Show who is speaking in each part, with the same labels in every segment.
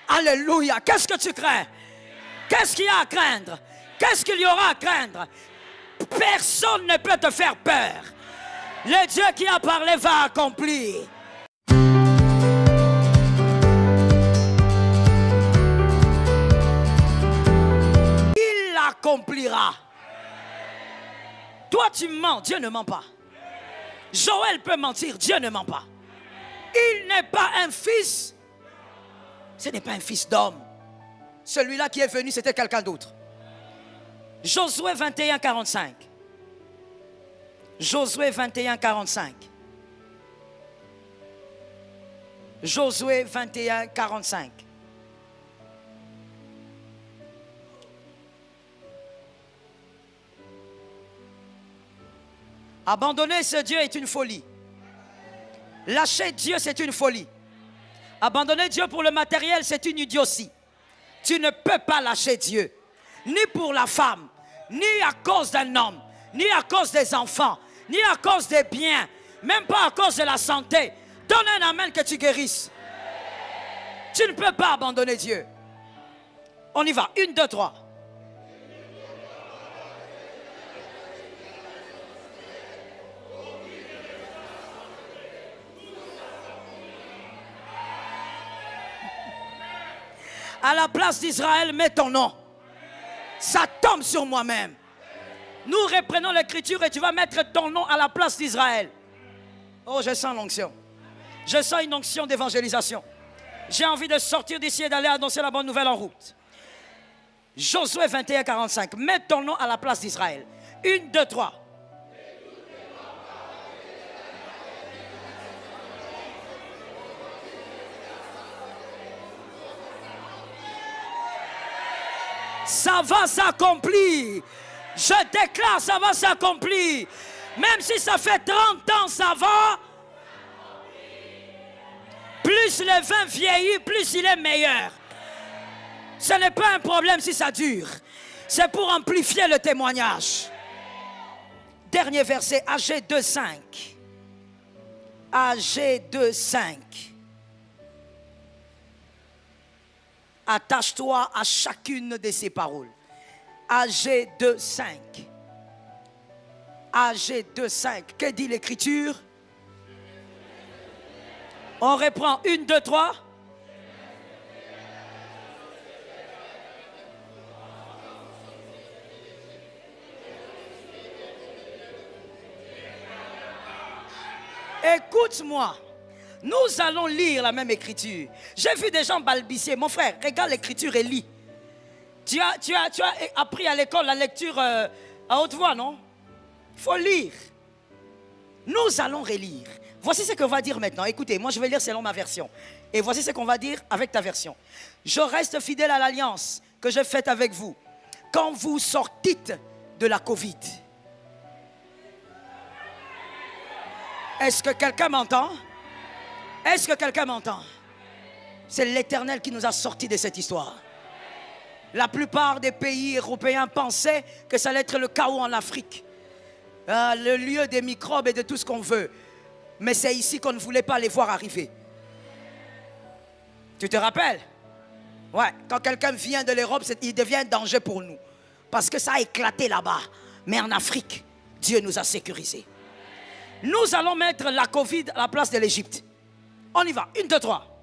Speaker 1: Alléluia. Qu'est-ce que tu crains? Qu'est-ce qu'il y a à craindre? Qu'est-ce qu'il y aura à craindre? Personne ne peut te faire peur. Le Dieu qui a parlé va accomplir. Il l'accomplira. Toi tu mens, Dieu ne ment pas. Joël peut mentir, Dieu ne ment pas. Il n'est pas un fils. Ce n'est pas un fils d'homme. Celui-là qui est venu, c'était quelqu'un d'autre. Josué 21, 45. Josué 21, 45. Josué 21, 45. Abandonner ce Dieu est une folie. Lâcher Dieu, c'est une folie. Abandonner Dieu pour le matériel, c'est une idiotie. Tu ne peux pas lâcher Dieu. Ni pour la femme, ni à cause d'un homme, ni à cause des enfants, ni à cause des biens, même pas à cause de la santé. Donne un amen que tu guérisses. Tu ne peux pas abandonner Dieu. On y va. 1, 2, 3. À la place d'Israël, mets ton nom. Ça tombe sur moi-même. Nous reprenons l'écriture et tu vas mettre ton nom à la place d'Israël. Oh, je sens l'onction. Je sens une onction d'évangélisation. J'ai envie de sortir d'ici et d'aller annoncer la bonne nouvelle en route. Josué 21, 45. Mets ton nom à la place d'Israël. 1, 2, 3. Ça va s'accomplir. Je déclare, ça va s'accomplir. Même si ça fait 30 ans, ça va. Plus le vin vieillit, plus il est meilleur. Ce n'est pas un problème si ça dure. C'est pour amplifier le témoignage. Dernier verset, AG 2, 5. AG 2, 5. Attache-toi à chacune de ces paroles. AG 2, 5. AG 2, 5. Que dit l'écriture? On reprend. 1, 2, 3. Écoute-moi. Nous allons lire la même écriture. J'ai vu des gens balbutier. Mon frère, regarde l'écriture et lis. Tu as appris à l'école la lecture à haute voix, non? Il faut lire. Nous allons relire. Voici ce qu'on va dire maintenant. Écoutez, moi je vais lire selon ma version. Et voici ce qu'on va dire avec ta version. Je reste fidèle à l'alliance que j'ai faite avec vous. Quand vous sortîtes de la Covid. Est-ce que quelqu'un m'entend? Est-ce que quelqu'un m'entend? C'est l'Éternel qui nous a sortis de cette histoire. La plupart des pays européens pensaient que ça allait être le chaos en Afrique. Le lieu des microbes et de tout ce qu'on veut. Mais c'est ici qu'on ne voulait pas les voir arriver. Tu te rappelles? Ouais, quand quelqu'un vient de l'Europe, il devient un danger pour nous. Parce que ça a éclaté là-bas. Mais en Afrique, Dieu nous a sécurisés. Nous allons mettre la Covid à la place de l'Égypte. On y va. 1, 2, 3.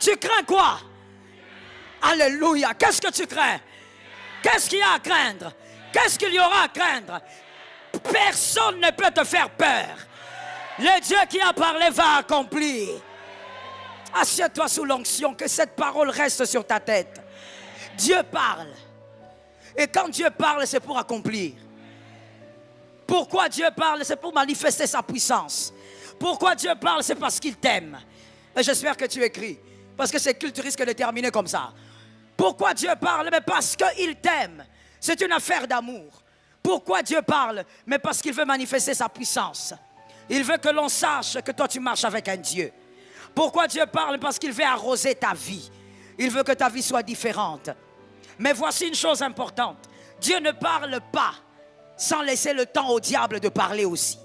Speaker 1: Tu crains quoi? Alléluia. Qu'est-ce que tu crains? Qu'est-ce qu'il y a à craindre? Qu'est-ce qu'il y aura à craindre? Personne ne peut te faire peur. Le Dieu qui a parlé va accomplir. Assieds-toi sous l'onction, que cette parole reste sur ta tête. Dieu parle. Et quand Dieu parle, c'est pour accomplir. Pourquoi Dieu parle? C'est pour manifester sa puissance. Pourquoi Dieu parle? C'est parce qu'il t'aime. Et j'espère que tu écris. Parce que ces cultes risquent de terminer comme ça. Pourquoi Dieu parle? Mais parce qu'il t'aime. C'est une affaire d'amour. Pourquoi Dieu parle? Mais parce qu'il veut manifester sa puissance. Il veut que l'on sache que toi tu marches avec un Dieu. Pourquoi Dieu parle? Parce qu'il veut arroser ta vie. Il veut que ta vie soit différente. Mais voici une chose importante. Dieu ne parle pas sans laisser le temps au diable de parler aussi.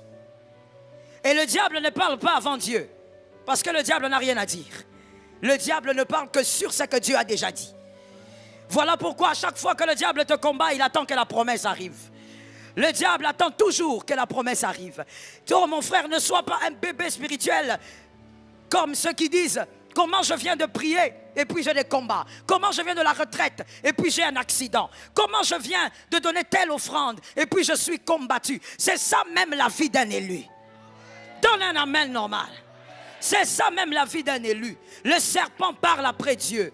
Speaker 1: Et le diable ne parle pas avant Dieu, parce que le diable n'a rien à dire. Le diable ne parle que sur ce que Dieu a déjà dit. Voilà pourquoi à chaque fois que le diable te combat, il attend que la promesse arrive. Le diable attend toujours que la promesse arrive. Oh mon frère, ne sois pas un bébé spirituel comme ceux qui disent: comment je viens de prier et puis j'ai des combats. Comment je viens de la retraite et puis j'ai un accident. Comment je viens de donner telle offrande et puis je suis combattu. C'est ça même la vie d'un élu. Donne un amen normal. C'est ça même la vie d'un élu. Le serpent parle après Dieu.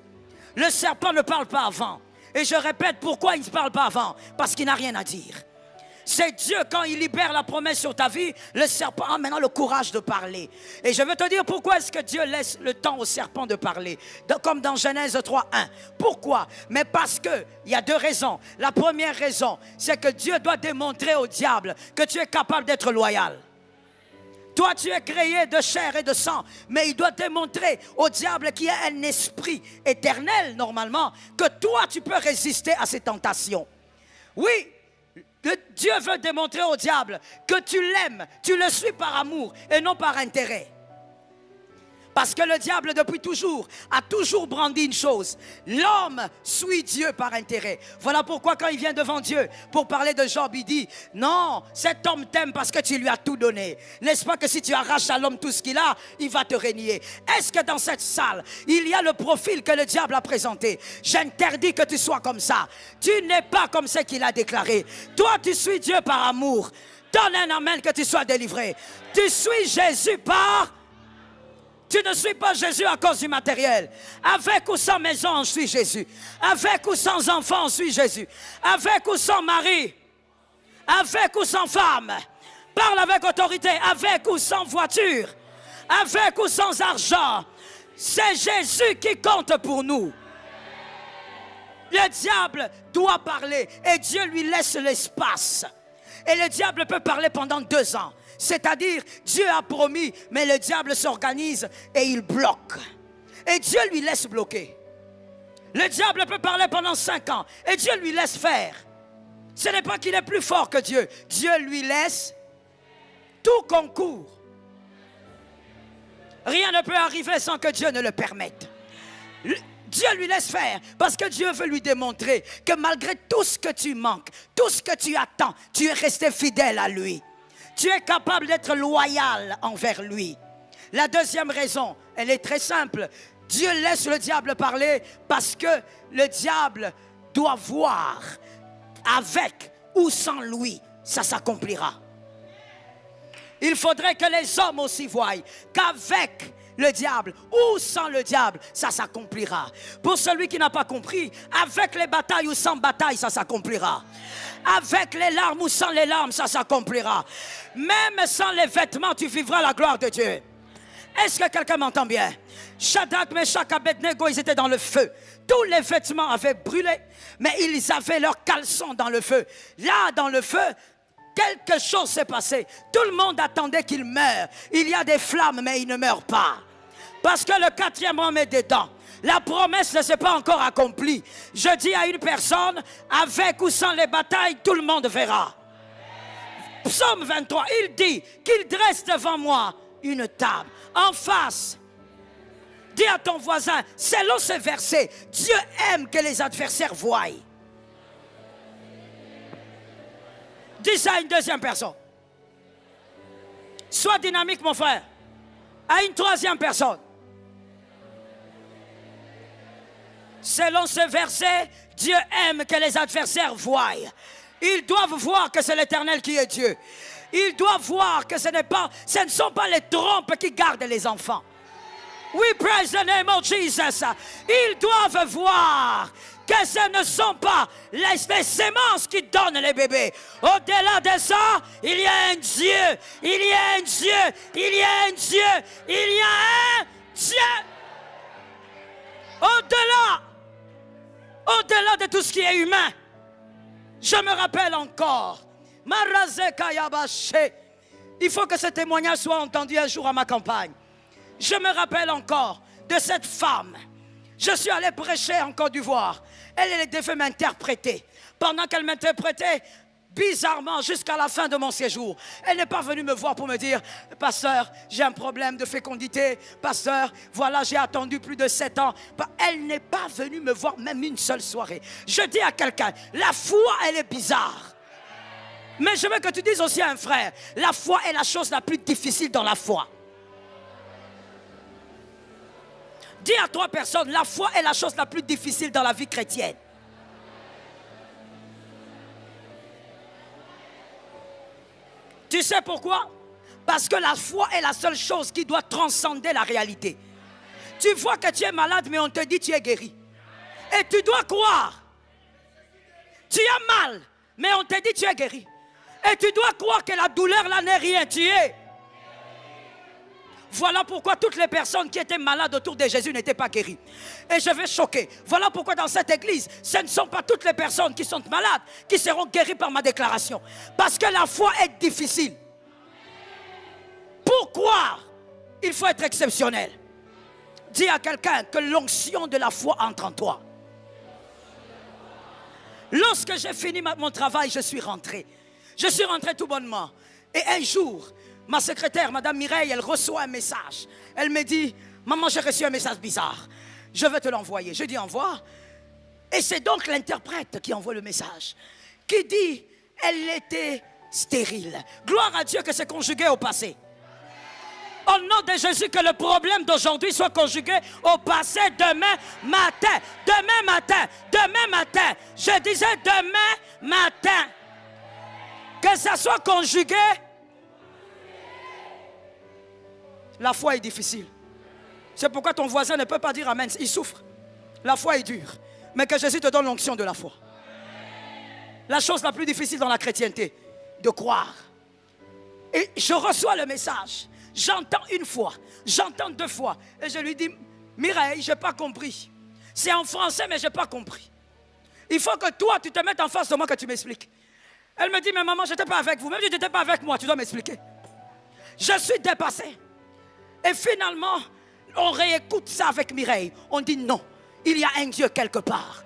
Speaker 1: Le serpent ne parle pas avant. Et je répète, pourquoi il ne parle pas avant? Parce qu'il n'a rien à dire. C'est Dieu, quand il libère la promesse sur ta vie, le serpent a maintenant le courage de parler. Et je veux te dire pourquoi est-ce que Dieu laisse le temps au serpent de parler. Comme dans Genèse 3:1. Pourquoi? Mais parce qu'il y a deux raisons. La première raison, c'est que Dieu doit démontrer au diable que tu es capable d'être loyal. Toi, tu es créé de chair et de sang, mais il doit démontrer au diable qui a un esprit éternel, normalement, que toi, tu peux résister à ces tentations. Oui, Dieu veut démontrer au diable que tu l'aimes, tu le suis par amour et non par intérêt. Parce que le diable, depuis toujours, a toujours brandi une chose. L'homme suit Dieu par intérêt. Voilà pourquoi quand il vient devant Dieu pour parler de Job, il dit: non, cet homme t'aime parce que tu lui as tout donné. N'est-ce pas que si tu arraches à l'homme tout ce qu'il a, il va te régner? Est-ce que dans cette salle, il y a le profil que le diable a présenté? J'interdis que tu sois comme ça. Tu n'es pas comme ce qu'il a déclaré. Toi, tu suis Dieu par amour. Donne un amen que tu sois délivré. Tu suis Jésus par... Tu ne suis pas Jésus à cause du matériel. Avec ou sans maison, on suit Jésus. Avec ou sans enfant, on suit Jésus. Avec ou sans mari. Avec ou sans femme. Parle avec autorité. Avec ou sans voiture. Avec ou sans argent. C'est Jésus qui compte pour nous. Le diable doit parler et Dieu lui laisse l'espace. Et le diable peut parler pendant 2 ans. C'est-à-dire, Dieu a promis, mais le diable s'organise et il bloque. Et Dieu lui laisse bloquer. Le diable peut parler pendant 5 ans et Dieu lui laisse faire. Ce n'est pas qu'il est plus fort que Dieu. Dieu lui laisse tout concours. Rien ne peut arriver sans que Dieu ne le permette. Dieu lui laisse faire parce que Dieu veut lui démontrer que malgré tout ce que tu manques, tout ce que tu attends, tu es resté fidèle à lui. Tu es capable d'être loyal envers lui. La deuxième raison, elle est très simple. Dieu laisse le diable parler parce que le diable doit voir avec ou sans lui, ça s'accomplira. Il faudrait que les hommes aussi voient qu'avec le diable ou sans le diable, ça s'accomplira. Pour celui qui n'a pas compris, avec les batailles ou sans bataille, ça s'accomplira. Avec les larmes ou sans les larmes, ça s'accomplira. Même sans les vêtements, tu vivras la gloire de Dieu. Est-ce que quelqu'un m'entend bien? Shadrach, Meshach, Abednego, ils étaient dans le feu. Tous les vêtements avaient brûlé, mais ils avaient leurs caleçons dans le feu. Là, dans le feu, quelque chose s'est passé. Tout le monde attendait qu'il meure. Il y a des flammes, mais il ne meurt pas. Parce que le 4e homme est dedans. La promesse ne s'est pas encore accomplie. Je dis à une personne, avec ou sans les batailles, tout le monde verra. Psaume 23, il dit qu'il dresse devant moi une table en face. Dis à ton voisin, selon ce verset, Dieu aime que les adversaires voient. Dis ça à une deuxième personne. Sois dynamique, mon frère. À une troisième personne. Selon ce verset, Dieu aime que les adversaires voient. Ils doivent voir que c'est l'Éternel qui est Dieu. Ils doivent voir que ce ne sont pas les trompes qui gardent les enfants. We praise the name of Jesus. Ils doivent voir que ce ne sont pas les sémences qui donnent les bébés. Au-delà de ça, il y a un Dieu. Il y a un Dieu. Il y a un Dieu. Il y a un Dieu. Au-delà de tout ce qui est humain, je me rappelle encore, il faut que ce témoignage soit entendu un jour à ma campagne. Je me rappelle encore de cette femme. Je suis allé prêcher en Côte d'Ivoire. Elle devait m'interpréter pendant qu'elle m'interprétait bizarrement jusqu'à la fin de mon séjour. Elle n'est pas venue me voir pour me dire, pasteur, j'ai un problème de fécondité, pasteur, voilà, j'ai attendu plus de 7 ans. Elle n'est pas venue me voir même une seule soirée. Je dis à quelqu'un, la foi, elle est bizarre. Mais je veux que tu dises aussi à un frère, la foi est la chose la plus difficile dans la foi. Dis à 3 personnes, la foi est la chose la plus difficile dans la vie chrétienne. Tu sais pourquoi? Parce que la foi est la seule chose qui doit transcender la réalité. Tu vois que tu es malade, mais on te dit que tu es guéri. Et tu dois croire. Tu as mal, mais on te dit que tu es guéri. Et tu dois croire que la douleur là n'est rien, tu es. Voilà pourquoi toutes les personnes qui étaient malades autour de Jésus n'étaient pas guéries. Et je vais choquer. Voilà pourquoi dans cette église, ce ne sont pas toutes les personnes qui sont malades qui seront guéries par ma déclaration. Parce que la foi est difficile. Pour croire, il faut être exceptionnel. Dis à quelqu'un que l'onction de la foi entre en toi. Lorsque j'ai fini mon travail, je suis rentré. Je suis rentré tout bonnement. Et un jour, ma secrétaire, Madame Mireille, elle reçoit un message. Elle me dit, maman, j'ai reçu un message bizarre. Je vais te l'envoyer. Je dis, envoie. Et c'est donc l'interprète qui envoie le message. Qui dit, elle était stérile. Gloire à Dieu que c'est conjugué au passé. Au nom de Jésus, que le problème d'aujourd'hui soit conjugué au passé demain matin. Demain matin. Demain matin. Je disais demain matin. Que ça soit conjugué. La foi est difficile. C'est pourquoi ton voisin ne peut pas dire amen. Il souffre. La foi est dure. Mais que Jésus te donne l'onction de la foi. La chose la plus difficile dans la chrétienté, de croire. Et je reçois le message. J'entends une fois. J'entends 2 fois. Et je lui dis, Mireille, je n'ai pas compris. C'est en français, mais je n'ai pas compris. Il faut que toi, tu te mettes en face de moi, que tu m'expliques. Elle me dit, mais maman, je n'étais pas avec vous. Même si tu n'étais pas avec moi, tu dois m'expliquer. Je suis dépassé. Et finalement, on réécoute ça avec Mireille. On dit non, il y a un Dieu quelque part.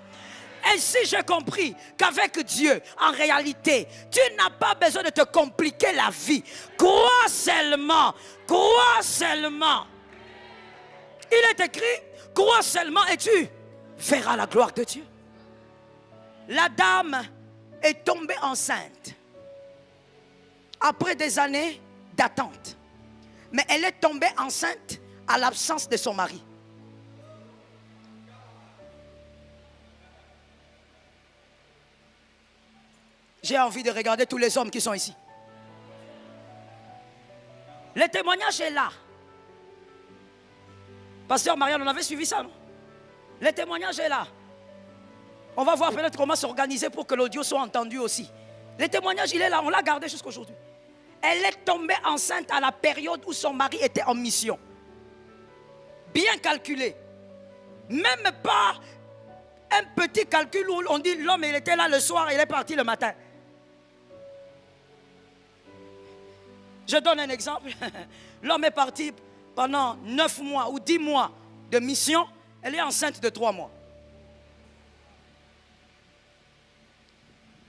Speaker 1: Ainsi, j'ai compris qu'avec Dieu, en réalité, tu n'as pas besoin de te compliquer la vie. Crois seulement, crois seulement. Il est écrit, crois seulement et tu verras la gloire de Dieu. La dame est tombée enceinte après des années d'attente. Mais elle est tombée enceinte à l'absence de son mari. J'ai envie de regarder tous les hommes qui sont ici. Le témoignage est là. Pasteur Marianne, on avait suivi ça, non? Le témoignage est là. On va voir peut-être comment s'organiser pour que l'audio soit entendu aussi. Le témoignage, il est là. On l'a gardé jusqu'à aujourd'hui. Elle est tombée enceinte à la période où son mari était en mission. Bien calculé. Même pas un petit calcul où on dit l'homme il était là le soir et il est parti le matin. Je donne un exemple. L'homme est parti pendant 9 mois ou 10 mois de mission. Elle est enceinte de 3 mois.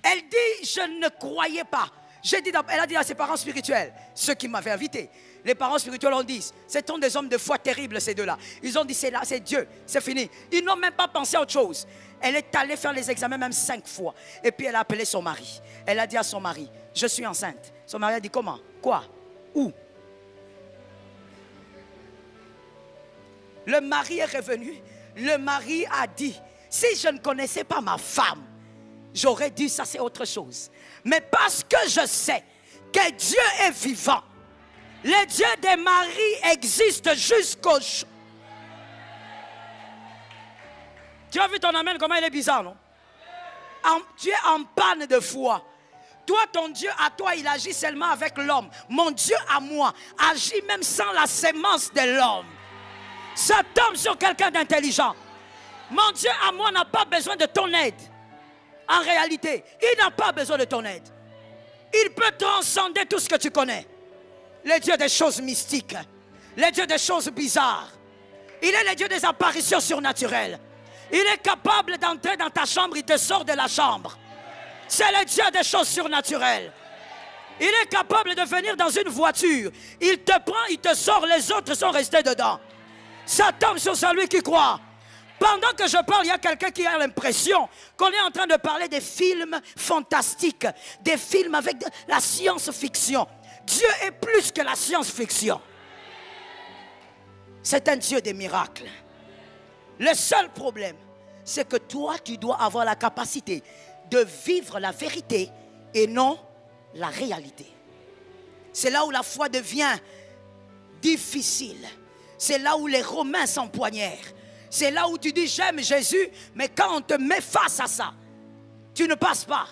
Speaker 1: Elle dit, je ne croyais pas. Elle a dit à ses parents spirituels, ceux qui m'avaient invité, les parents spirituels ont dit, ce sont des hommes de foi terribles ces deux-là. Ils ont dit, c'est là, c'est Dieu, c'est fini. Ils n'ont même pas pensé à autre chose. Elle est allée faire les examens même 5 fois. Et puis elle a appelé son mari. Elle a dit à son mari, je suis enceinte. Son mari a dit, comment? Quoi? Où? Le mari est revenu. Le mari a dit, si je ne connaissais pas ma femme, j'aurais dit ça c'est autre chose. Mais parce que je sais que Dieu est vivant, le Dieu des maris existe jusqu'au jour. Tu as vu ton amen, comment il est bizarre, non? Tu es en panne de foi. Toi, ton Dieu à toi, il agit seulement avec l'homme. Mon Dieu à moi agit même sans la sémence de l'homme. Ça tombe sur quelqu'un d'intelligent. Mon Dieu à moi n'a pas besoin de ton aide. En réalité, il n'a pas besoin de ton aide. Il peut transcender tout ce que tu connais. Le Dieu des choses mystiques. Le Dieu des choses bizarres. Il est le Dieu des apparitions surnaturelles. Il est capable d'entrer dans ta chambre, il te sort de la chambre. C'est le Dieu des choses surnaturelles. Il est capable de venir dans une voiture. Il te prend, il te sort, les autres sont restés dedans. Ça tombe sur celui qui croit. Pendant que je parle, il y a quelqu'un qui a l'impression qu'on est en train de parler des films fantastiques, des films avec de la science-fiction. Dieu est plus que la science-fiction. C'est un Dieu des miracles. Le seul problème, c'est que toi, tu dois avoir la capacité de vivre la vérité et non la réalité. C'est là où la foi devient difficile. C'est là où les Romains s'empoignèrent. C'est là où tu dis j'aime Jésus, mais quand on te met face à ça, tu ne passes pas.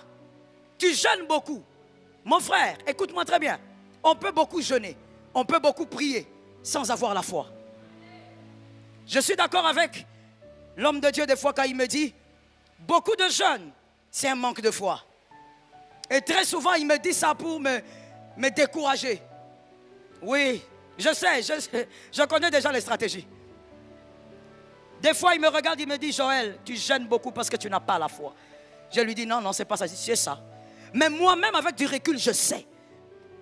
Speaker 1: Tu jeûnes beaucoup. Mon frère, écoute-moi très bien. On peut beaucoup jeûner, on peut beaucoup prier sans avoir la foi. Je suis d'accord avec l'homme de Dieu des fois quand il me dit beaucoup de jeûne, c'est un manque de foi. Et très souvent il me dit ça pour me décourager. Oui, je sais, je connais déjà les stratégies. Des fois, il me regarde, il me dit, Joël, tu jeûnes beaucoup parce que tu n'as pas la foi. Je lui dis, non, non, c'est pas ça, c'est ça. Mais moi-même, avec du recul, je sais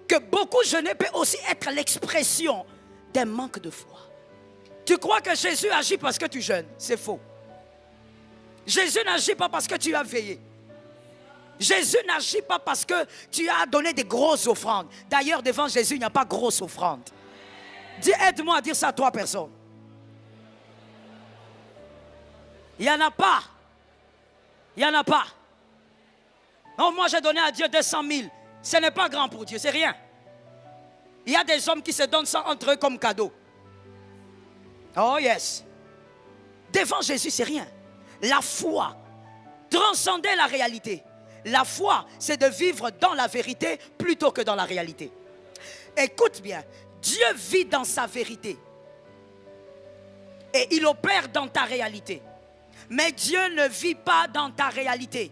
Speaker 1: que beaucoup jeûner peut aussi être l'expression d'un manque de foi. Tu crois que Jésus agit parce que tu jeûnes? C'est faux. Jésus n'agit pas parce que tu as veillé. Jésus n'agit pas parce que tu as donné des grosses offrandes. D'ailleurs, devant Jésus, il n'y a pas grosse offrande. Dis, aide-moi à dire ça à 3 personnes. Il n'y en a pas. Il n'y en a pas. Non, moi j'ai donné à Dieu 200 000. Ce n'est pas grand pour Dieu, c'est rien. Il y a des hommes qui se donnent ça entre eux comme cadeau. Oh yes. Devant Jésus, c'est rien. La foi, transcender la réalité. La foi, c'est de vivre dans la vérité plutôt que dans la réalité. Écoute bien, Dieu vit dans sa vérité. Et il opère dans ta réalité. Mais Dieu ne vit pas dans ta réalité.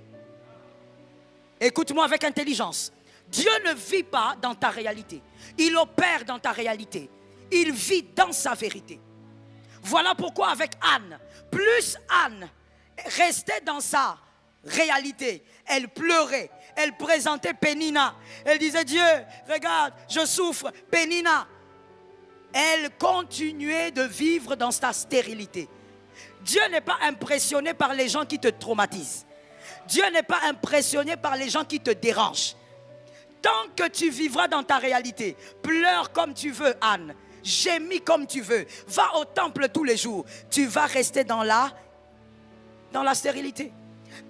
Speaker 1: Écoute-moi avec intelligence. Dieu ne vit pas dans ta réalité. Il opère dans ta réalité. Il vit dans sa vérité. Voilà pourquoi avec Anne, plus Anne restait dans sa réalité, elle pleurait, elle présentait Pénina. Elle disait, Dieu, regarde, je souffre, Pénina. Elle continuait de vivre dans sa stérilité. Dieu n'est pas impressionné par les gens qui te traumatisent. Dieu n'est pas impressionné par les gens qui te dérangent. Tant que tu vivras dans ta réalité, pleure comme tu veux, Anne. Gémis comme tu veux. Va au temple tous les jours. Tu vas rester dans la stérilité.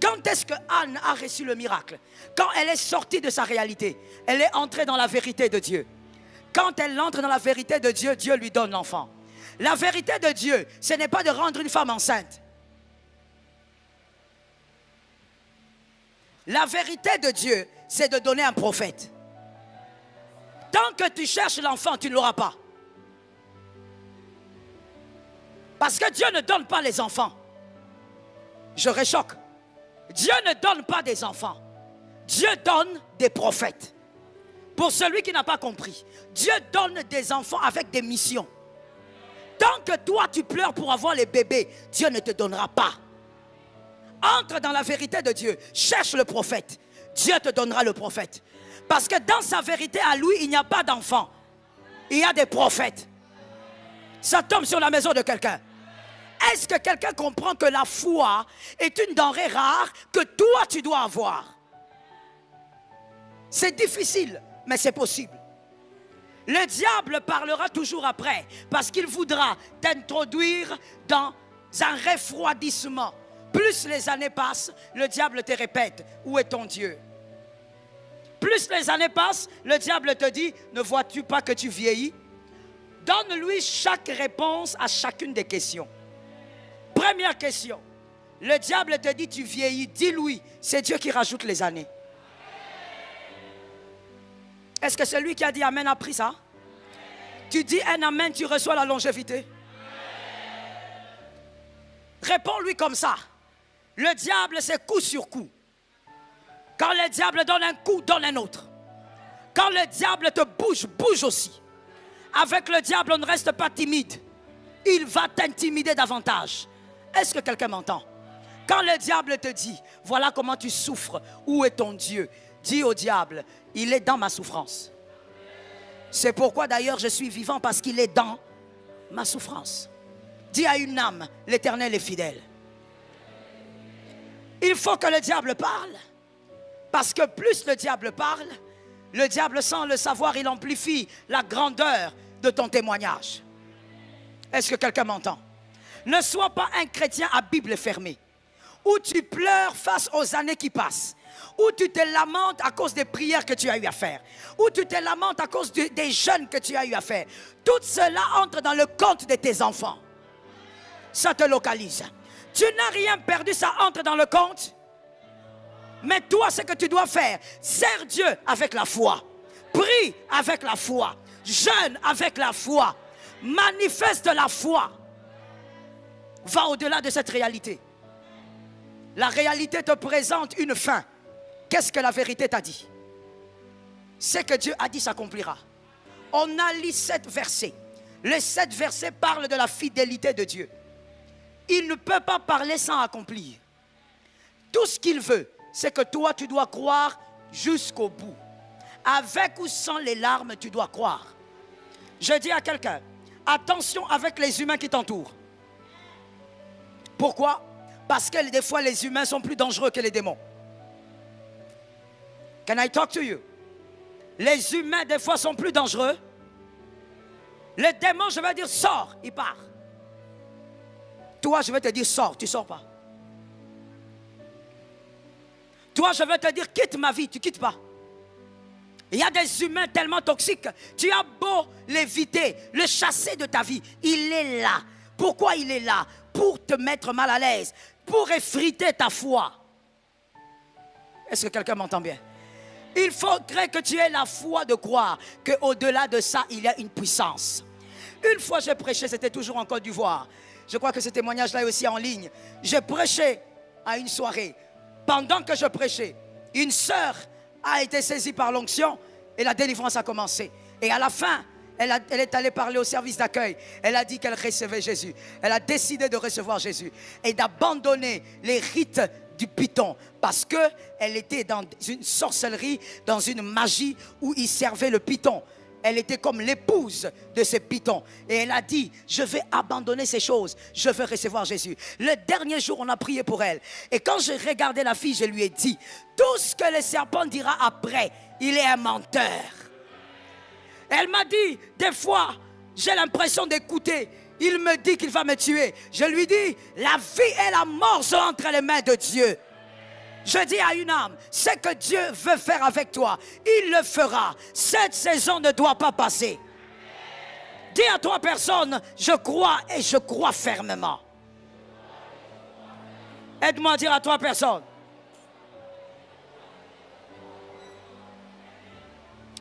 Speaker 1: Quand est-ce que Anne a reçu le miracle? Quand elle est sortie de sa réalité. Elle est entrée dans la vérité de Dieu. Quand elle entre dans la vérité de Dieu, Dieu lui donne l'enfant. La vérité de Dieu, ce n'est pas de rendre une femme enceinte. La vérité de Dieu, c'est de donner un prophète. Tant que tu cherches l'enfant, tu ne l'auras pas. Parce que Dieu ne donne pas les enfants. Je réchoque. Dieu ne donne pas des enfants. Dieu donne des prophètes. Pour celui qui n'a pas compris, Dieu donne des enfants avec des missions. Tant que toi tu pleures pour avoir les bébés, Dieu ne te donnera pas. Entre dans la vérité de Dieu. Cherche le prophète. Dieu te donnera le prophète. Parce que dans sa vérité à lui, il n'y a pas d'enfants. Il y a des prophètes. Ça tombe sur la maison de quelqu'un. Est-ce que quelqu'un comprend que la foi est une denrée rare que toi tu dois avoir? C'est difficile, mais c'est possible. Le diable parlera toujours après parce qu'il voudra t'introduire dans un refroidissement. Plus les années passent, le diable te répète, où est ton Dieu? Plus les années passent, le diable te dit, ne vois-tu pas que tu vieillis? Donne-lui chaque réponse à chacune des questions. Première question, le diable te dit, tu vieillis, dis-lui, c'est Dieu qui rajoute les années. Est-ce que celui qui a dit Amen a pris ça? Tu dis un Amen, tu reçois la longévité. Réponds-lui comme ça. Le diable, c'est coup sur coup. Quand le diable donne un coup, donne un autre. Quand le diable te bouge, bouge aussi. Avec le diable, on ne reste pas timide. Il va t'intimider davantage. Est-ce que quelqu'un m'entend? Quand le diable te dit, voilà comment tu souffres, où est ton Dieu? Dis au diable, il est dans ma souffrance. C'est pourquoi d'ailleurs je suis vivant, parce qu'il est dans ma souffrance. Dis à une âme, l'Éternel est fidèle. Il faut que le diable parle. Parce que plus le diable parle, le diable sans le savoir, il amplifie la grandeur de ton témoignage. Est-ce que quelqu'un m'entend? Ne sois pas un chrétien à Bible fermée, où tu pleures face aux années qui passent, où tu te lamentes à cause des prières que tu as eu à faire, où tu te lamentes à cause des jeûnes que tu as eu à faire. Tout cela entre dans le compte de tes enfants. Ça te localise. Tu n'as rien perdu, ça entre dans le compte. Mais toi, ce que tu dois faire, sers Dieu avec la foi. Prie avec la foi. Jeûne avec la foi. Manifeste la foi. Va au-delà de cette réalité. La réalité te présente une fin. Qu'est-ce que la vérité t'a dit? Ce que Dieu a dit s'accomplira. On a lu 7 versets. Les 7 versets parlent de la fidélité de Dieu. Il ne peut pas parler sans accomplir. Tout ce qu'il veut, c'est que toi, tu dois croire jusqu'au bout. Avec ou sans les larmes, tu dois croire. Je dis à quelqu'un, attention avec les humains qui t'entourent. Pourquoi? Parce que des fois, les humains sont plus dangereux que les démons. Can I talk to you? Les humains, des fois, sont plus dangereux. Les démons, je vais dire, sors, il part. Toi, je vais te dire, sors, tu ne sors pas. Toi, je vais te dire, quitte ma vie, tu ne quittes pas. Il y a des humains tellement toxiques, tu as beau l'éviter, le chasser de ta vie, il est là. Pourquoi il est là? Pour te mettre mal à l'aise, pour effriter ta foi. Est-ce que quelqu'un m'entend bien? Il faudrait que tu aies la foi de croire qu'au-delà de ça, il y a une puissance. Une fois j'ai prêché, c'était toujours en Côte d'Ivoire. Je crois que ce témoignage-là est aussi en ligne. J'ai prêché à une soirée. Pendant que je prêchais, une sœur a été saisie par l'onction et la délivrance a commencé. Et à la fin, elle est allée parler au service d'accueil. Elle a dit qu'elle recevait Jésus. Elle a décidé de recevoir Jésus et d'abandonner les rites du python parce qu'elle était dans une sorcellerie, dans une magie où il servait le python. Elle était comme l'épouse de ce python. Et elle a dit, je vais abandonner ces choses. Je veux recevoir Jésus. Le dernier jour, on a prié pour elle. Et quand je regardais la fille, je lui ai dit, tout ce que le serpent dira après, il est un menteur. Elle m'a dit, des fois, j'ai l'impression d'écouter. Il me dit qu'il va me tuer. Je lui dis, la vie et la mort sont entre les mains de Dieu. Je dis à une âme, ce que Dieu veut faire avec toi, il le fera. Cette saison ne doit pas passer. Dis à 3 personnes, je crois et je crois fermement. Aide-moi à dire à 3 personnes.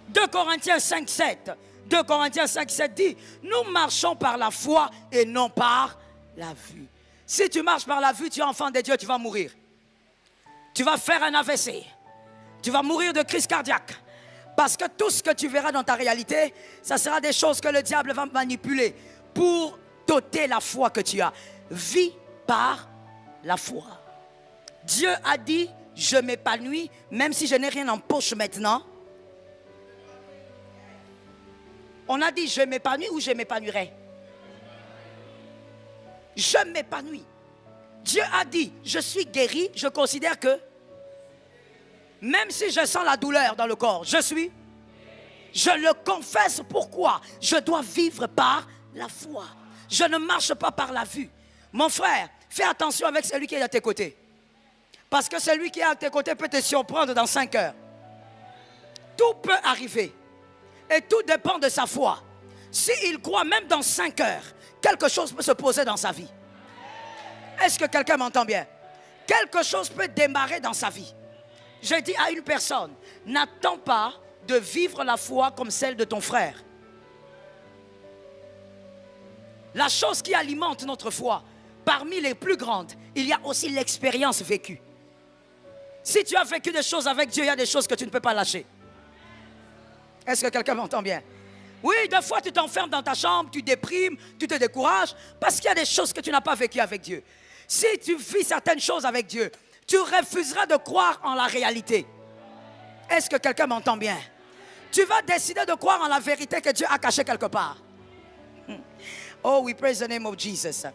Speaker 1: 2 Corinthiens 5, 7. 2 Corinthiens 5, 7 dit, nous marchons par la foi et non par la vue. Si tu marches par la vue, tu es enfant de Dieu, tu vas mourir. Tu vas faire un AVC. Tu vas mourir de crise cardiaque. Parce que tout ce que tu verras dans ta réalité, ça sera des choses que le diable va manipuler pour t'ôter la foi que tu as. Vis par la foi. Dieu a dit, je m'épanouis, même si je n'ai rien en poche maintenant. On a dit, je m'épanouis ou je m'épanouirai. Je m'épanouis. Dieu a dit, je suis guéri, je considère que, même si je sens la douleur dans le corps, je le confesse. Pourquoi? Je dois vivre par la foi. Je ne marche pas par la vue. Mon frère, fais attention avec celui qui est à tes côtés. Parce que celui qui est à tes côtés peut te surprendre dans 5 heures. Tout peut arriver. Et tout dépend de sa foi. S'il croit même dans 5 heures, quelque chose peut se poser dans sa vie. Est-ce que quelqu'un m'entend bien? Quelque chose peut démarrer dans sa vie. Je dis à une personne, n'attends pas de vivre la foi comme celle de ton frère. La chose qui alimente notre foi, parmi les plus grandes, il y a aussi l'expérience vécue. Si tu as vécu des choses avec Dieu, il y a des choses que tu ne peux pas lâcher. Est-ce que quelqu'un m'entend bien? Oui, des fois tu t'enfermes dans ta chambre, tu déprimes, tu te décourages, parce qu'il y a des choses que tu n'as pas vécues avec Dieu. Si tu vis certaines choses avec Dieu, tu refuseras de croire en la réalité. Est-ce que quelqu'un m'entend bien? Tu vas décider de croire en la vérité que Dieu a cachée quelque part. Oh, we praise the name of Jesus.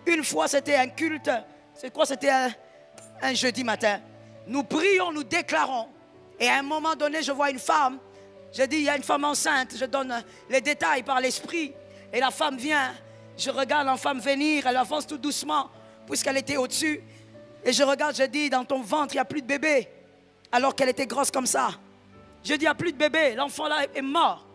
Speaker 1: Une fois, c'était un culte. C'est quoi? C'était un jeudi matin. Nous prions, nous déclarons. Et à un moment donné, je vois une femme. Je dis, il y a une femme enceinte. Je donne les détails par l'esprit. Et la femme vient. Je regarde la femme venir. Elle avance tout doucement, puisqu'elle était au-dessus. Et je regarde, je dis, dans ton ventre, il n'y a plus de bébé. Alors qu'elle était grosse comme ça. Je dis, il n'y a plus de bébé. L'enfant là est mort.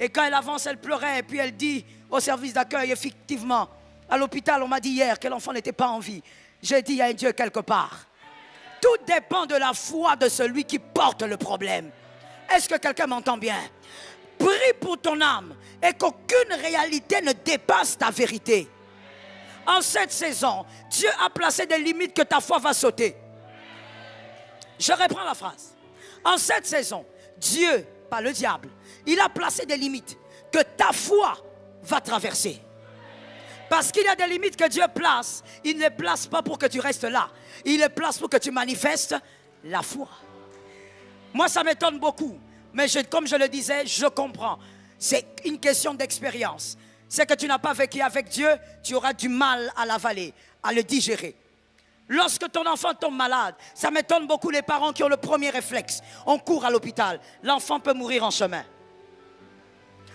Speaker 1: Et quand elle avance, elle pleurait. Et puis elle dit au service d'accueil, effectivement, à l'hôpital, on m'a dit hier que l'enfant n'était pas en vie. J'ai dit, il y a un Dieu quelque part. Tout dépend de la foi de celui qui porte le problème. Est-ce que quelqu'un m'entend bien? Prie pour ton âme et qu'aucune réalité ne dépasse ta vérité. En cette saison, Dieu a placé des limites que ta foi va sauter. Je reprends la phrase. En cette saison, Dieu, pas le diable, il a placé des limites que ta foi va traverser. Parce qu'il y a des limites que Dieu place. Il ne les place pas pour que tu restes là. Il les place pour que tu manifestes la foi. Moi, ça m'étonne beaucoup. Mais comme je le disais, je comprends. C'est une question d'expérience. C'est que tu n'as pas vécu avec Dieu, tu auras du mal à l'avaler, à le digérer. Lorsque ton enfant tombe malade, ça m'étonne beaucoup les parents qui ont le premier réflexe. On court à l'hôpital. L'enfant peut mourir en chemin.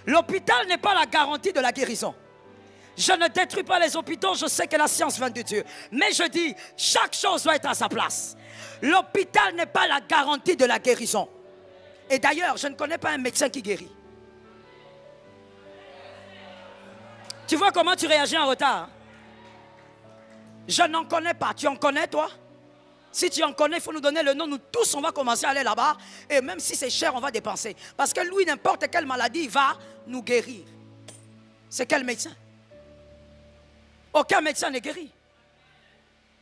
Speaker 1: L'hôpital n'est pas la garantie de la guérison. Je ne détruis pas les hôpitaux, je sais que la science vient de Dieu. Mais je dis, chaque chose doit être à sa place. L'hôpital n'est pas la garantie de la guérison. Et d'ailleurs, je ne connais pas un médecin qui guérit. Tu vois comment tu réagis en retard? Je n'en connais pas. Tu en connais, toi? Si tu en connais, il faut nous donner le nom. Nous tous, on va commencer à aller là-bas. Et même si c'est cher, on va dépenser. Parce que lui, n'importe quelle maladie, il va nous guérir. C'est quel médecin? Aucun médecin n'est guéri.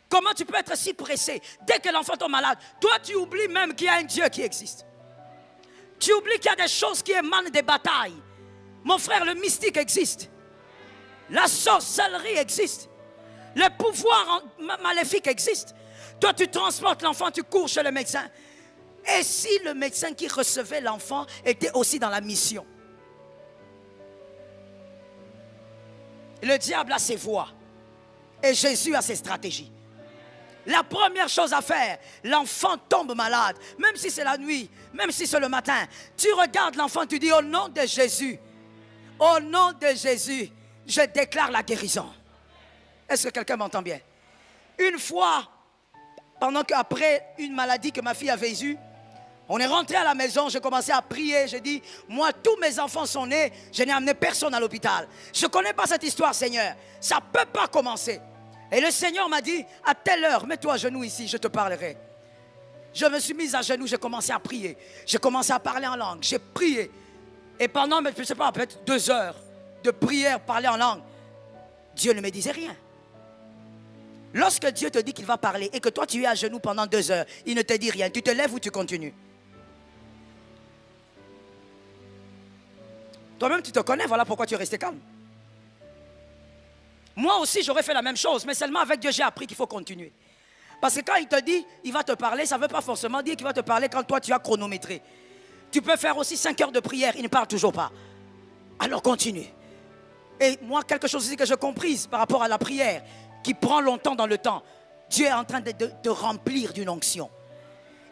Speaker 1: Comment tu peux être si pressé? Dès que l'enfant tombe malade, toi, tu oublies même qu'il y a un Dieu qui existe. Tu oublies qu'il y a des choses qui émanent des batailles. Mon frère, le mystique existe. La sorcellerie existe. Le pouvoir maléfique existe. Toi, tu transportes l'enfant, tu cours chez le médecin. Et si le médecin qui recevait l'enfant était aussi dans la mission? Le diable a ses voies. Et Jésus a ses stratégies. La première chose à faire, l'enfant tombe malade, même si c'est la nuit, même si c'est le matin. Tu regardes l'enfant, tu dis au nom de Jésus, au nom de Jésus, je déclare la guérison. Est-ce que quelqu'un m'entend bien? Une fois, pendant qu'après une maladie que ma fille avait eue, on est rentré à la maison, j'ai commencé à prier, j'ai dit, moi tous mes enfants sont nés, je n'ai amené personne à l'hôpital. Je ne connais pas cette histoire, Seigneur, ça ne peut pas commencer. Et le Seigneur m'a dit, à telle heure, mets-toi à genoux ici, je te parlerai. Je me suis mise à genoux, j'ai commencé à prier. J'ai commencé à parler en langue, j'ai prié. Et pendant, je ne sais pas, peut-être 2 heures de prière, parler en langue, Dieu ne me disait rien. Lorsque Dieu te dit qu'il va parler et que toi tu es à genoux pendant 2 heures, il ne te dit rien. Tu te lèves ou tu continues? Toi-même tu te connais, voilà pourquoi tu es resté calme. Moi aussi j'aurais fait la même chose, mais seulement avec Dieu j'ai appris qu'il faut continuer. Parce que quand il te dit, il va te parler, ça ne veut pas forcément dire qu'il va te parler quand toi tu as chronométré. Tu peux faire aussi 5 heures de prière, il ne parle toujours pas. Alors continue. Et moi, quelque chose aussi que j'ai compris par rapport à la prière, qui prend longtemps dans le temps, Dieu est en train de te remplir d'une onction.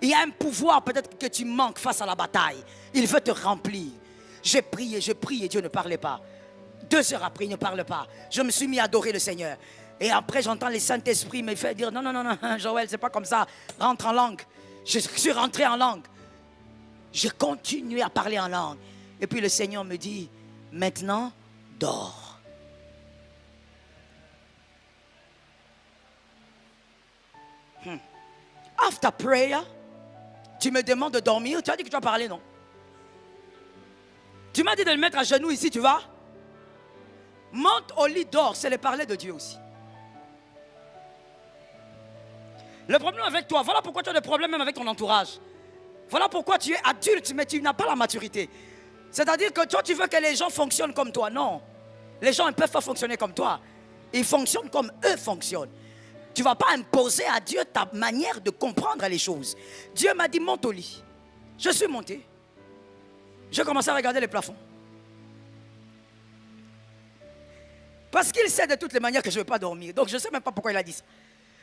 Speaker 1: Il y a un pouvoir peut-être que tu manques face à la bataille. Il veut te remplir. J'ai prié, Dieu ne parlait pas. 2 heures après, il ne parle pas. Je me suis mis à adorer le Seigneur. Et après, j'entends le Saint-Esprit me faire dire, non, non, non, non, Joël, c'est pas comme ça. Rentre en langue. Je suis rentré en langue. J'ai continué à parler en langue. Et puis le Seigneur me dit, maintenant, dors. After prayer, tu me demandes de dormir. Tu as dit que tu vas parler, non? Tu m'as dit de le mettre à genoux ici, tu vas? Monte au lit, dors. C'est le parler de Dieu aussi. Le problème avec toi, voilà pourquoi tu as des problèmes même avec ton entourage. Voilà pourquoi tu es adulte, mais tu n'as pas la maturité. C'est-à-dire que toi, tu veux que les gens fonctionnent comme toi. Non. Les gens ne peuvent pas fonctionner comme toi. Ils fonctionnent comme eux fonctionnent. Tu ne vas pas imposer à Dieu ta manière de comprendre les choses. Dieu m'a dit, monte au lit. Je suis monté. Je commençais à regarder les plafonds. Parce qu'il sait de toutes les manières que je ne vais pas dormir. Donc je ne sais même pas pourquoi il a dit ça.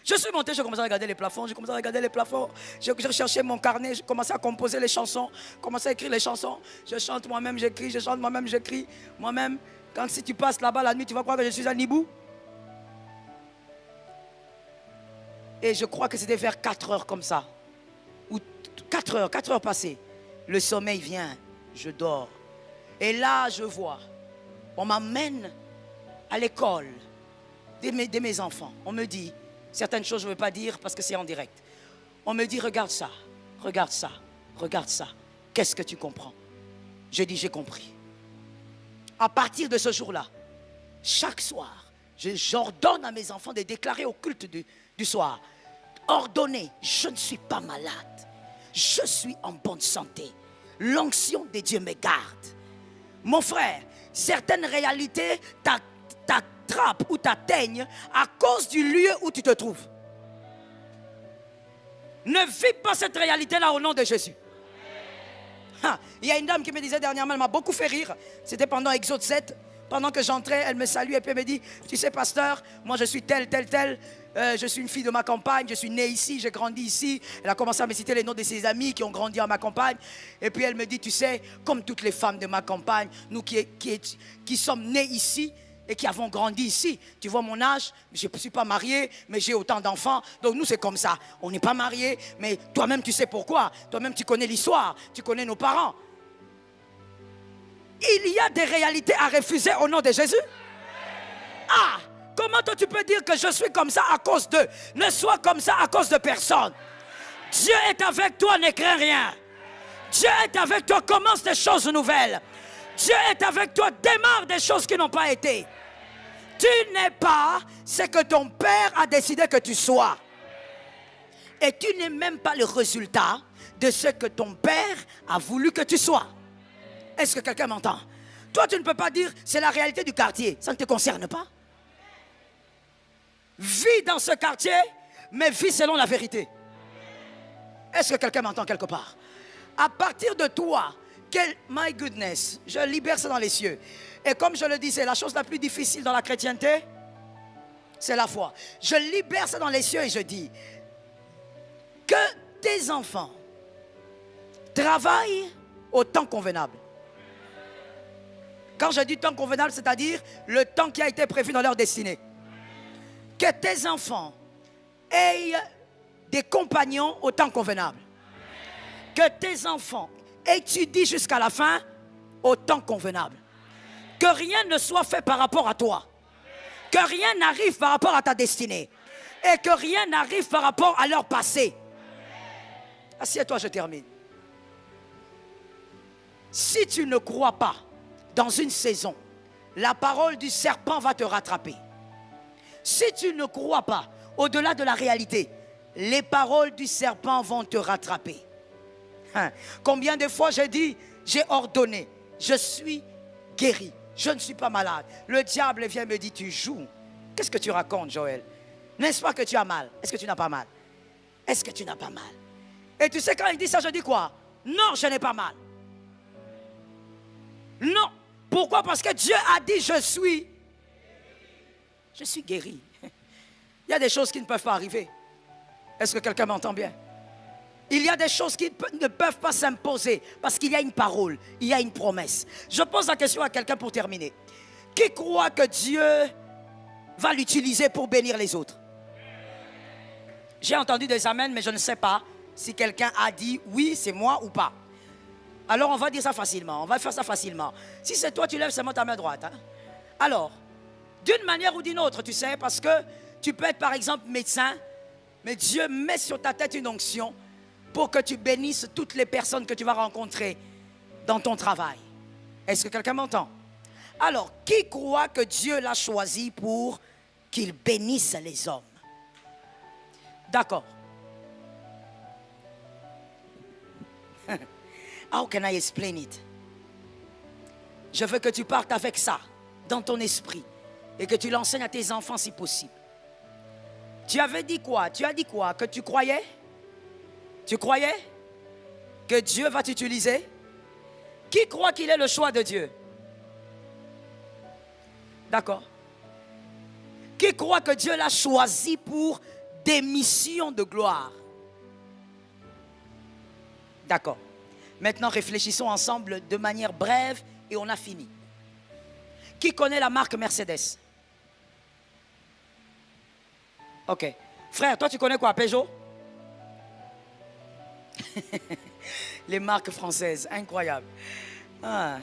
Speaker 1: Je suis monté, je commençais à regarder les plafonds. Je commençais à regarder les plafonds. Je recherchais mon carnet. Je commençais à composer les chansons. Je commençais à écrire les chansons. Je chante moi-même, j'écris. Je chante moi-même, j'écris. Moi-même, quand si tu passes là-bas la nuit, tu vas croire que je suis un hibou. Et je crois que c'était vers 4 heures comme ça. Ou 4 heures passées. Le sommeil vient. Je dors. Et là, je vois. On m'amène à l'école de mes enfants. On me dit, certaines choses je ne veux pas dire parce que c'est en direct. On me dit, regarde ça, regarde ça, regarde ça. Qu'est-ce que tu comprends? Je dis, j'ai compris. À partir de ce jour-là, chaque soir, j'ordonne à mes enfants de déclarer au culte du soir. Ordonner, je ne suis pas malade. Je suis en bonne santé. L'onction de Dieu me garde. Mon frère, certaines réalités t'attrapent ou t'atteignent à cause du lieu où tu te trouves. Ne vis pas cette réalité-là au nom de Jésus. Il y a une dame qui me disait dernièrement, elle m'a beaucoup fait rire. C'était pendant Exode 7. Pendant que j'entrais, elle me salue et puis elle me dit, tu sais pasteur, moi je suis telle. Je suis une fille de ma campagne, je suis née ici, j'ai grandi ici. Elle a commencé à me citer les noms de ses amis qui ont grandi à ma campagne. Et puis elle me dit, tu sais, comme toutes les femmes de ma campagne, nous qui sommes nés ici et qui avons grandi ici. Tu vois mon âge, je ne suis pas mariée, mais j'ai autant d'enfants. Donc nous c'est comme ça, on n'est pas mariés, mais toi-même tu sais pourquoi. Toi-même tu connais l'histoire, tu connais nos parents. Il y a des réalités à refuser au nom de Jésus. Ah! Comment toi tu peux dire que je suis comme ça à cause d'eux? Ne sois comme ça à cause de personne. Dieu est avec toi, ne crains rien. Dieu est avec toi, commence des choses nouvelles. Dieu est avec toi, démarre des choses qui n'ont pas été. Tu n'es pas ce que ton père a décidé que tu sois. Et tu n'es même pas le résultat de ce que ton père a voulu que tu sois. Est-ce que quelqu'un m'entend? Toi tu ne peux pas dire c'est la réalité du quartier. Ça ne te concerne pas. Vis dans ce quartier, mais vis selon la vérité. Est-ce que quelqu'un m'entend quelque part? À partir de toi, my goodness, je libère ça dans les cieux. Et comme je le disais, la chose la plus difficile dans la chrétienté, c'est la foi. Je libère ça dans les cieux et je dis que tes enfants travaillent au temps convenable. Quand je dis temps convenable, c'est-à-dire le temps qui a été prévu dans leur destinée. Que tes enfants aient des compagnons au temps convenable. Que tes enfants étudient jusqu'à la fin au temps convenable. Que rien ne soit fait par rapport à toi. Que rien n'arrive par rapport à ta destinée. Et que rien n'arrive par rapport à leur passé. Assieds-toi, je termine. Si tu ne crois pas dans une saison, la parole du serpent va te rattraper. Si tu ne crois pas au-delà de la réalité, les paroles du serpent vont te rattraper. Combien de fois j'ai dit, j'ai ordonné, je suis guéri, je ne suis pas malade. Le diable vient me dire, tu joues. Qu'est-ce que tu racontes, Joël? N'est-ce pas que tu as mal? Est-ce que tu n'as pas mal? Est-ce que tu n'as pas mal? Et tu sais quand il dit ça, je dis quoi? Non, je n'ai pas mal. Non. Pourquoi? Parce que Dieu a dit, je suis guéri. Il y a des choses qui ne peuvent pas arriver. Est-ce que quelqu'un m'entend bien? Il y a des choses qui ne peuvent pas s'imposer parce qu'il y a une parole, il y a une promesse. Je pose la question à quelqu'un pour terminer. Qui croit que Dieu va l'utiliser pour bénir les autres? J'ai entendu des amens, mais je ne sais pas si quelqu'un a dit oui, c'est moi ou pas. Alors on va dire ça facilement, on va faire ça facilement. Si c'est toi, tu lèves seulement ta main droite. Hein? Alors, d'une manière ou d'une autre, tu sais, parce que tu peux être par exemple médecin, mais Dieu met sur ta tête une onction pour que tu bénisses toutes les personnes que tu vas rencontrer dans ton travail. Est-ce que quelqu'un m'entend? Alors, qui croit que Dieu l'a choisi pour qu'il bénisse les hommes? D'accord. How can I explain it? Je veux que tu partes avec ça dans ton esprit et que tu l'enseignes à tes enfants si possible. Tu avais dit quoi? Tu as dit quoi? Que tu croyais? Tu croyais que Dieu va t'utiliser? Qui croit qu'il est le choix de Dieu? D'accord. Qui croit que Dieu l'a choisi pour des missions de gloire? D'accord. Maintenant, réfléchissons ensemble de manière brève et on a fini. Qui connaît la marque Mercedes? Ok. Frère, toi tu connais quoi? Peugeot? Les marques françaises, incroyable. Ah.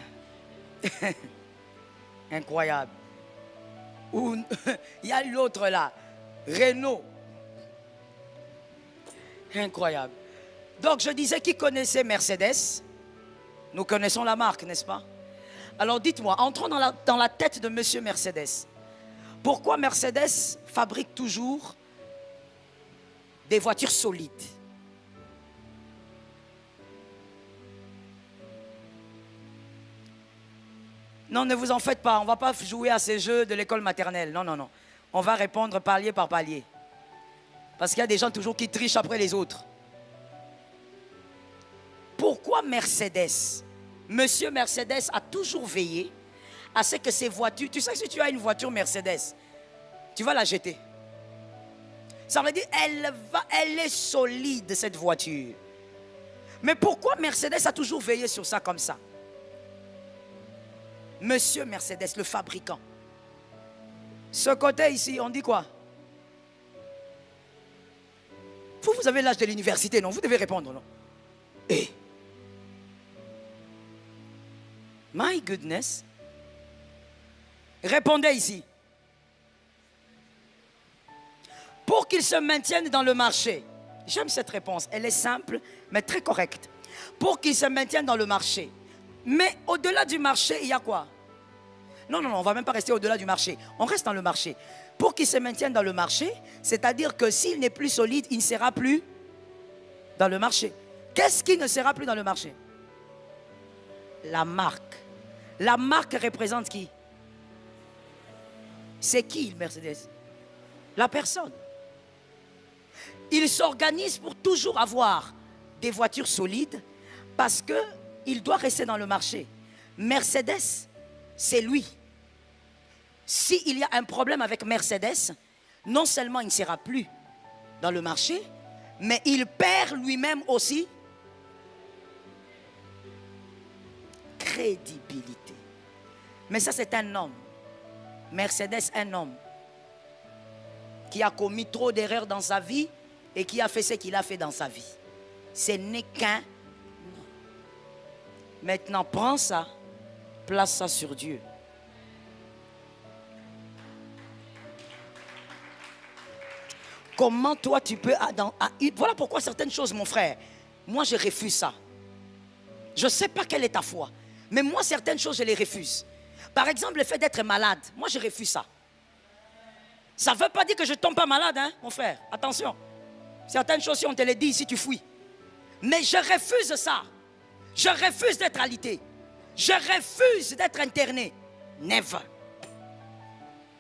Speaker 1: Incroyable. Ou il y a l'autre là, Renault. Incroyable. Donc je disais, qui connaissait Mercedes? Nous connaissons la marque, n'est-ce pas? Alors dites-moi, entrons dans la tête de Monsieur Mercedes. Pourquoi Mercedes fabrique toujours des voitures solides? Non, ne vous en faites pas, on ne va pas jouer à ces jeux de l'école maternelle. Non, non, non. On va répondre palier par palier. Parce qu'il y a des gens toujours qui trichent après les autres. Pourquoi Mercedes? Monsieur Mercedes a toujours veillé à ce que ces voitures... Tu sais que si tu as une voiture Mercedes, tu vas la jeter. Ça veut dire elle est solide, cette voiture. Mais pourquoi Mercedes a toujours veillé sur ça comme ça? Monsieur Mercedes, le fabricant. Ce côté ici, on dit quoi? Vous avez l'âge de l'université, non? Vous devez répondre, non? Et my goodness. Répondez ici. Pour qu'ils se maintiennent dans le marché. J'aime cette réponse. Elle est simple, mais très correcte. Pour qu'ils se maintiennent dans le marché. Mais au-delà du marché, il y a quoi? Non, non, non, on ne va même pas rester au-delà du marché. On reste dans le marché. Pour qu'ils se maintiennent dans le marché, c'est-à-dire que s'il n'est plus solide, il ne sera plus dans le marché. Qu'est-ce qui ne sera plus dans le marché? La marque. La marque représente qui? C'est qui, Mercedes? La personne. Il s'organise pour toujours avoir des voitures solides parce qu'il doit rester dans le marché. Mercedes, c'est lui. S'il y a un problème avec Mercedes, non seulement il ne sera plus dans le marché, mais il perd lui-même aussi crédibilité. Mais ça, c'est un homme. Mercedes, un homme qui a commis trop d'erreurs dans sa vie et qui a fait ce qu'il a fait dans sa vie. Ce n'est qu'un homme. Maintenant, prends ça, place ça sur Dieu. Comment toi tu peux... Voilà pourquoi certaines choses, mon frère, moi je refuse ça. Je ne sais pas quelle est ta foi, mais moi certaines choses je les refuse. Par exemple, le fait d'être malade, moi je refuse ça. Ça ne veut pas dire que je ne tombe pas malade, hein, mon frère. Attention. Certaines choses, si on te les dit ici, tu fuis. Mais je refuse ça. Je refuse d'être alité. Je refuse d'être interné. Never.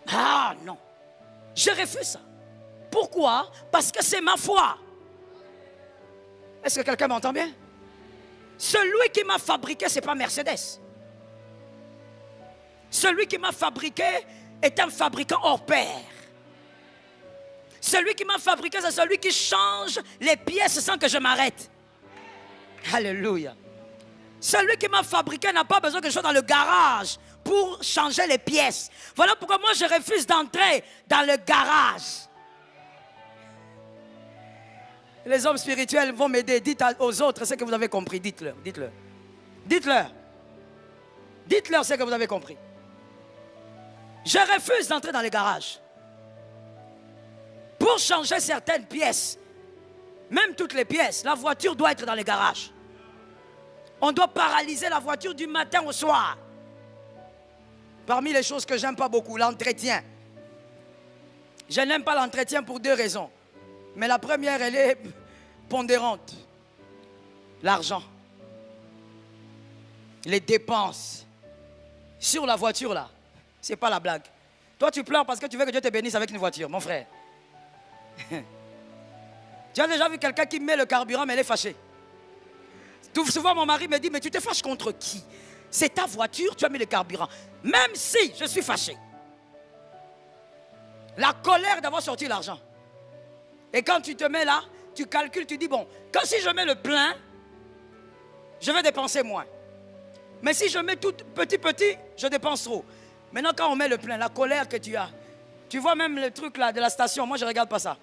Speaker 1: Ah non. Je refuse ça. Pourquoi? Parce que c'est ma foi. Est-ce que quelqu'un m'entend bien? Celui qui m'a fabriqué, ce n'est pas Mercedes. Celui qui m'a fabriqué est un fabricant hors pair. Celui qui m'a fabriqué, c'est celui qui change les pièces sans que je m'arrête. Alléluia. Celui qui m'a fabriqué n'a pas besoin que je sois dans le garage pour changer les pièces. Voilà pourquoi moi je refuse d'entrer dans le garage. Les hommes spirituels vont m'aider. Dites aux autres ce que vous avez compris. Dites-leur. Dites-leur. Dites-leur. Dites-leur ce que vous avez compris. Je refuse d'entrer dans les garages. Pour changer certaines pièces, même toutes les pièces, la voiture doit être dans les garages. On doit paralyser la voiture du matin au soir. Parmi les choses que j'aime pas beaucoup, l'entretien. Je n'aime pas l'entretien pour deux raisons. Mais la première, elle est pondérante. L'argent. Les dépenses. Sur la voiture là. C'est pas la blague. Toi tu pleures parce que tu veux que Dieu te bénisse avec une voiture, mon frère. Tu as déjà vu quelqu'un qui met le carburant, mais elle est fâchée. Tout souvent, mon mari me dit, mais tu te fâches contre qui? C'est ta voiture, tu as mis le carburant. Même si je suis fâché. La colère d'avoir sorti l'argent. Et quand tu te mets là, tu calcules, tu dis, bon, quand si je mets le plein, je vais dépenser moins. Mais si je mets tout petit, je dépense trop. Maintenant, quand on met le plein, la colère que tu as, tu vois même le truc là de la station, moi je ne regarde pas ça.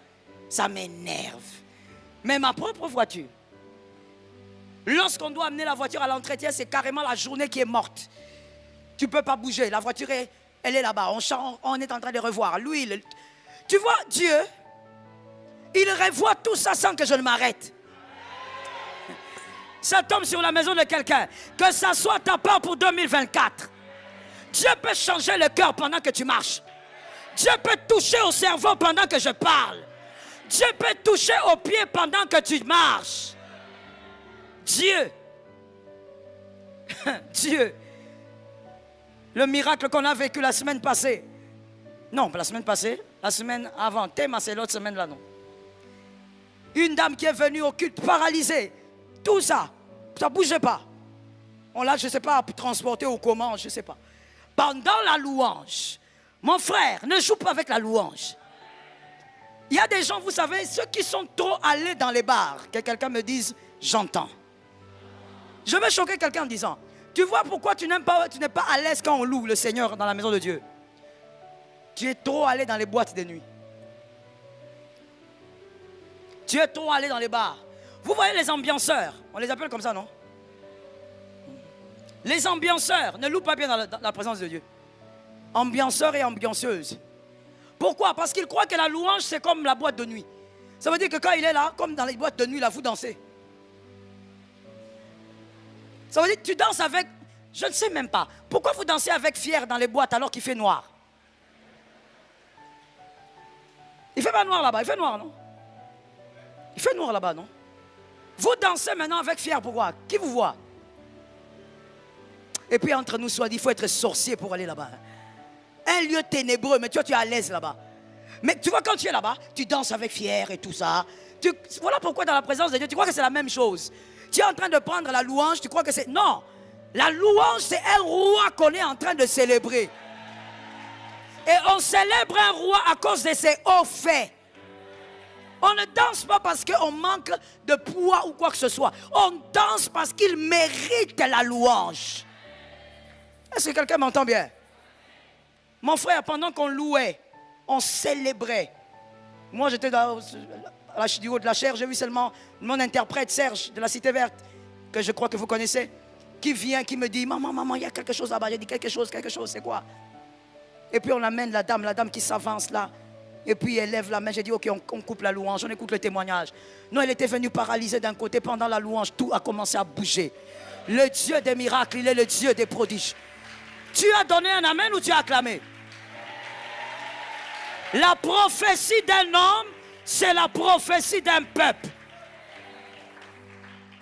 Speaker 1: Ça m'énerve. Mais ma propre voiture, lorsqu'on doit amener la voiture à l'entretien, c'est carrément la journée qui est morte. Tu ne peux pas bouger. La voiture, elle est là-bas. On est en train de revoir. L'huile. Tu vois, Dieu, il revoit tout ça sans que je ne m'arrête. Ça tombe sur la maison de quelqu'un. Que ça soit ta part pour 2024. Dieu peut changer le cœur pendant que tu marches. Dieu peut toucher au cerveau pendant que je parle. Dieu peut toucher aux pieds pendant que tu marches. Dieu. Dieu. Le miracle qu'on a vécu la semaine passée. Non, pas la semaine passée. La semaine avant. Théma, c'est l'autre semaine là, non. Une dame qui est venue au culte paralysée. Tout ça. Ça ne bougeait pas. On l'a, je ne sais pas, transporté ou comment, je ne sais pas. Pendant la louange. Mon frère, ne joue pas avec la louange. Il y a des gens, vous savez, ceux qui sont trop allés dans les bars. Que quelqu'un me dise, j'entends. Je vais choquer quelqu'un en disant, tu vois pourquoi tu n'es pas à l'aise quand on loue le Seigneur dans la maison de Dieu? Tu es trop allé dans les boîtes de nuit. Tu es trop allé dans les bars. Vous voyez les ambianceurs, on les appelle comme ça, non? Les ambianceurs ne louent pas bien dans la présence de Dieu. Ambianceurs et ambianceuses. Pourquoi? Parce qu'ils croient que la louange, c'est comme la boîte de nuit. Ça veut dire que quand il est là, comme dans les boîtes de nuit, là, vous dansez. Ça veut dire que tu danses avec... Je ne sais même pas. Pourquoi vous dansez avec fier dans les boîtes alors qu'il fait noir? Il fait pas noir là-bas, il fait noir, non? Il fait noir là-bas, non? Vous dansez maintenant avec fier, pourquoi? Qui vous voit? Et puis entre nous soit dit, il faut être sorcier pour aller là-bas. Un lieu ténébreux, mais tu es à l'aise là-bas. Mais tu vois, quand tu es là-bas, tu danses avec fier et tout ça. Voilà pourquoi dans la présence de Dieu, tu crois que c'est la même chose. Tu es en train de prendre la louange, tu crois que c'est... Non, la louange, c'est un roi qu'on est en train de célébrer. Et on célèbre un roi à cause de ses hauts faits. On ne danse pas parce qu'on manque de poids ou quoi que ce soit. On danse parce qu'il mérite la louange. Est-ce que quelqu'un m'entend bien? Mon frère, pendant qu'on louait, on célébrait. Moi, j'étais dans du haut de la chair, j'ai vu seulement mon interprète Serge de la Cité Verte, que je crois que vous connaissez, qui vient, qui me dit, maman, il y a quelque chose là-bas. J'ai dit, quelque chose, c'est quoi? Et puis on amène la dame qui s'avance là. Et puis elle lève la main, j'ai dit, ok, on coupe la louange, on écoute le témoignage. Non, elle était venue paralysée d'un côté, pendant la louange, tout a commencé à bouger. Le Dieu des miracles, il est le Dieu des prodiges. Tu as donné un amen ou tu as acclamé? La prophétie d'un homme, c'est la prophétie d'un peuple.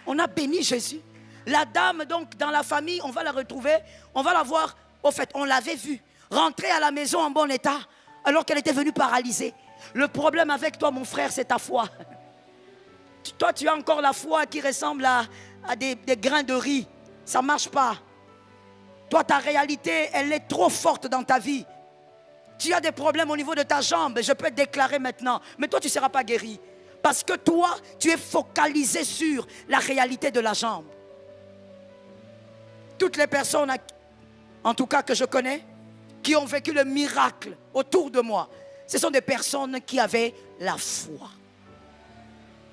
Speaker 1: On a béni Jésus. La dame, donc, dans la famille, on va la retrouver, on va la voir. Au fait, on l'avait vue rentrer à la maison en bon état, alors qu'elle était venue paralysée. Le problème avec toi, mon frère, c'est ta foi. Toi, tu as encore la foi qui ressemble à des grains de riz. Ça ne marche pas. Toi, ta réalité, elle est trop forte dans ta vie. Tu as des problèmes au niveau de ta jambe, je peux te déclarer maintenant. Mais toi, tu ne seras pas guéri. Parce que toi, tu es focalisé sur la réalité de la jambe. Toutes les personnes, en tout cas que je connais, qui ont vécu le miracle autour de moi, ce sont des personnes qui avaient la foi.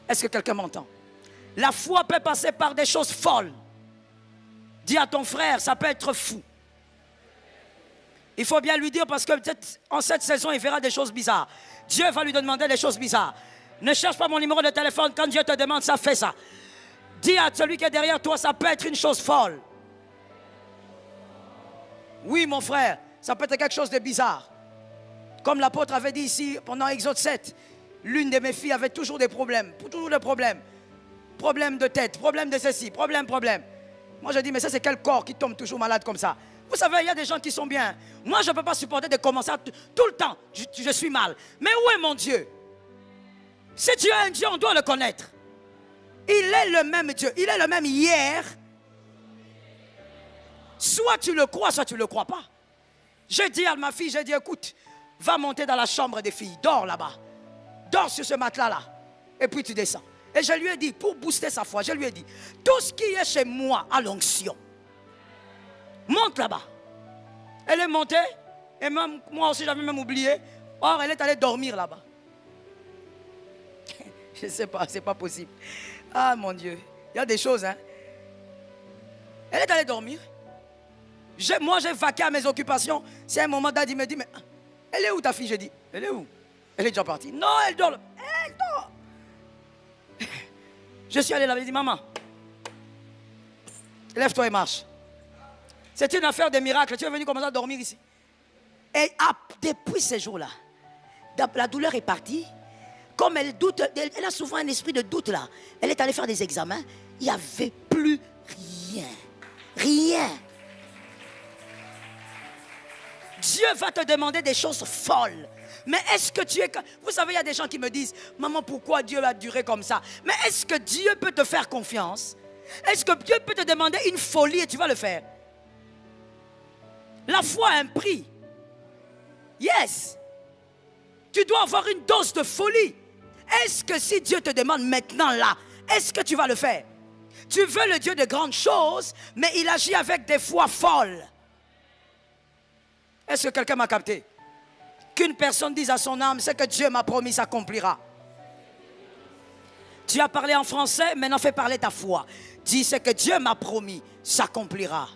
Speaker 1: Est-ce que quelqu'un m'entend? La foi peut passer par des choses folles. Dis à ton frère, ça peut être fou. Il faut bien lui dire parce que peut-être en cette saison, il verra des choses bizarres. Dieu va lui demander des choses bizarres. Ne cherche pas mon numéro de téléphone. Quand Dieu te demande ça, fais ça. Dis à celui qui est derrière toi, ça peut être une chose folle. Oui, mon frère, ça peut être quelque chose de bizarre. Comme l'apôtre avait dit ici pendant Exode 7, l'une de mes filles avait toujours des problèmes. Toujours des problèmes. Problème de tête, problème de ceci, problème. Moi, je dis, mais ça, c'est quel corps qui tombe toujours malade comme ça? Vous savez, il y a des gens qui sont bien. Moi, je ne peux pas supporter de commencer tout le temps. Je suis mal. Mais où est mon Dieu? Si Dieu est un Dieu, on doit le connaître. Il est le même Dieu. Il est le même hier. Soit tu le crois, soit tu ne le crois pas. J'ai dit à ma fille, j'ai dit, écoute, va monter dans la chambre des filles. Dors là-bas. Dors sur ce matelas-là. Et puis tu descends. Et je lui ai dit, pour booster sa foi, je lui ai dit, tout ce qui est chez moi a l'onction. Monte là-bas. Elle est montée. Et même, moi aussi, j'avais même oublié. Or, elle est allée dormir là-bas. Je ne sais pas, c'est pas possible. Ah, mon Dieu. Il y a des choses, hein. Elle est allée dormir. Moi, j'ai vaqué à mes occupations. C'est un moment, Daddy me dit, mais elle est où ta fille? Je dis, elle est où? Elle est déjà partie. Non, elle dort. Elle dort. Je suis allé là, j'ai dit, maman, lève-toi et marche. C'est une affaire de miracle. Tu es venu commencer à dormir ici. Et depuis ces jours-là, la douleur est partie. Comme elle doute, elle a souvent un esprit de doute là. Elle est allée faire des examens. Il n'y avait plus rien. Rien. Dieu va te demander des choses folles. Mais est-ce que tu es... Vous savez, il y a des gens qui me disent, maman, pourquoi Dieu a duré comme ça? Mais est-ce que Dieu peut te faire confiance? Est-ce que Dieu peut te demander une folie et tu vas le faire? La foi a un prix. Yes. Tu dois avoir une dose de folie. Est-ce que si Dieu te demande maintenant là, est-ce que tu vas le faire? Tu veux le Dieu de grandes choses, mais il agit avec des foi folles. Est-ce que quelqu'un m'a capté? Qu'une personne dise à son âme, ce que Dieu m'a promis s'accomplira. Tu as parlé en français, maintenant fais parler ta foi. Dis, ce que Dieu m'a promis s'accomplira.